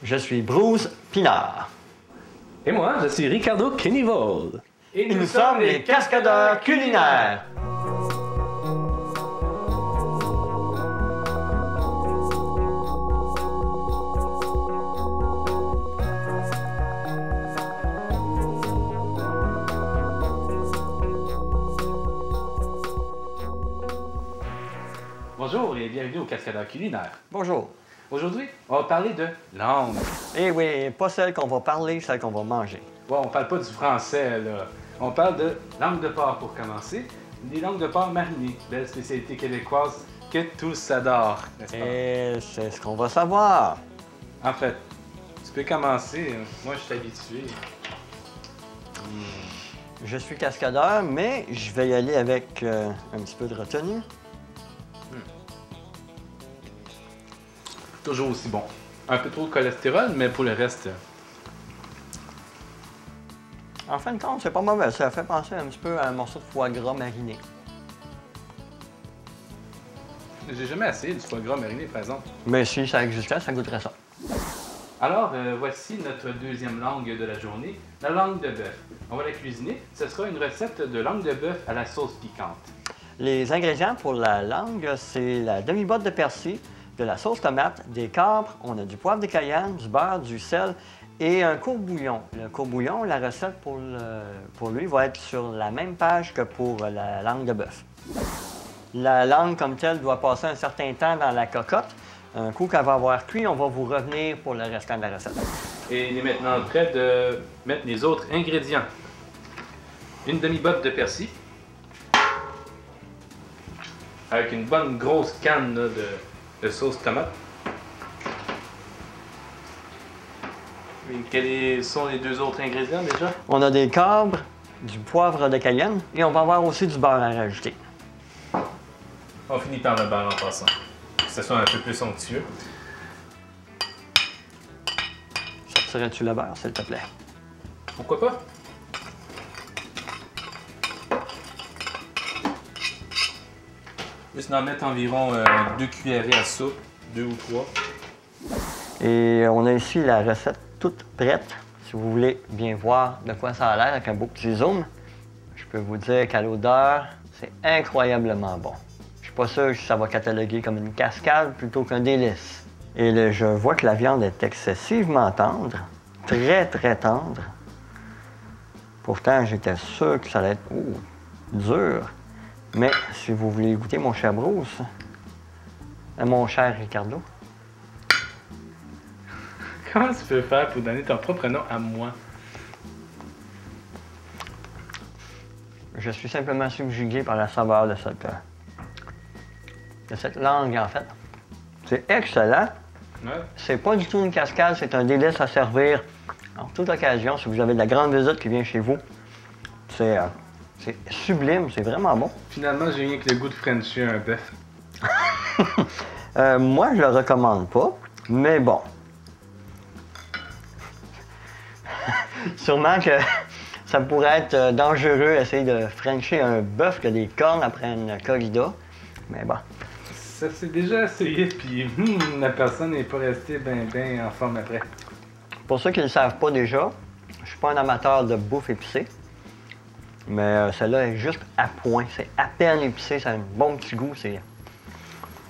Je suis Bruce Pinard. Et moi, je suis Ricardo Kennyvold. Et nous sommes les Cascadeurs culinaires. Bonjour et bienvenue au Cascadeurs culinaires. Bonjour. Aujourd'hui, on va parler de langue. Eh oui, pas celle qu'on va parler, celle qu'on va manger. Ouais, on parle pas du français, là. On parle de langue de porc pour commencer. Des langues de porc marinées, belle spécialité québécoise que tous adorent, n'est-ce pas? Et c'est ce qu'on va savoir. En fait, tu peux commencer. Moi, je suis habitué. Je suis cascadeur, mais je vais y aller avec un petit peu de retenue. Toujours aussi bon. Un peu trop de cholestérol, mais pour le reste... En fin de compte, c'est pas mauvais. Ça fait penser un petit peu à un morceau de foie gras mariné. J'ai jamais essayé du foie gras mariné, par exemple. Mais si ça existait, ça goûterait ça. Alors, voici notre deuxième langue de la journée, la langue de bœuf. On va la cuisiner. Ce sera une recette de langue de bœuf à la sauce piquante. Les ingrédients pour la langue, c'est la demi-botte de persil, de la sauce tomate, des capres, on a du poivre de cayenne, du beurre, du sel et un courbouillon. Le courbouillon, la recette pour lui va être sur la même page que pour la langue de bœuf. La langue comme telle doit passer un certain temps dans la cocotte. Un coup qu'elle va avoir cuit, on va vous revenir pour le restant de la recette. Et il est maintenant prêt de mettre les autres ingrédients. Une demi-botte de persil. Avec une bonne grosse canne là, de sauce tomate. Et quels sont les deux autres ingrédients déjà? On a des capres, du poivre de cayenne et on va avoir aussi du beurre à rajouter. On finit par le beurre en passant. Que ce soit un peu plus onctueux. Sortirais-tu le beurre, s'il te plaît? Pourquoi pas? Juste en mettre environ 2 cuillerées à soupe, 2 ou 3. Et on a ici la recette toute prête. Si vous voulez bien voir de quoi ça a l'air avec un beau petit zoom, je peux vous dire qu'à l'odeur, c'est incroyablement bon. Je suis pas sûr si ça va cataloguer comme une cascade plutôt qu'un délice. Et je vois que la viande est excessivement tendre, très tendre. Pourtant, j'étais sûr que ça allait être dur. Mais si vous voulez goûter mon cher Bruce, mon cher Ricardo. Comment tu peux faire pour donner ton propre nom à moi? Je suis simplement subjugué par la saveur de cette langue, en fait. C'est excellent. Ouais. C'est pas du tout une cascade, c'est un délice à servir en toute occasion. Si vous avez de la grande visite qui vient chez vous, c'est sublime, c'est vraiment bon. Finalement, j'ai rien que le goût de Frenchie un bœuf. Moi, je le recommande pas, mais bon. Sûrement que ça pourrait être dangereux essayer de frencher un bœuf qui a des cornes après une corrida, mais bon. Ça s'est déjà essayé, puis la personne n'est pas restée bien en forme après. Pour ceux qui ne le savent pas déjà, je suis pas un amateur de bouffe épicée, mais celle-là est juste à point. C'est à peine épicé, ça a un bon petit goût, c'est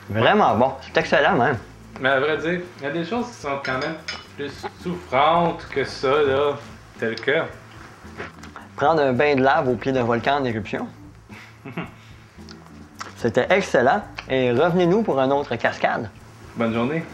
vraiment bon. C'est excellent même. Mais à vrai dire, il y a des choses qui sont quand même plus souffrantes que ça, là, tel que... Prendre un bain de lave au pied d'un volcan en éruption. C'était excellent et revenez-nous pour une autre cascade. Bonne journée.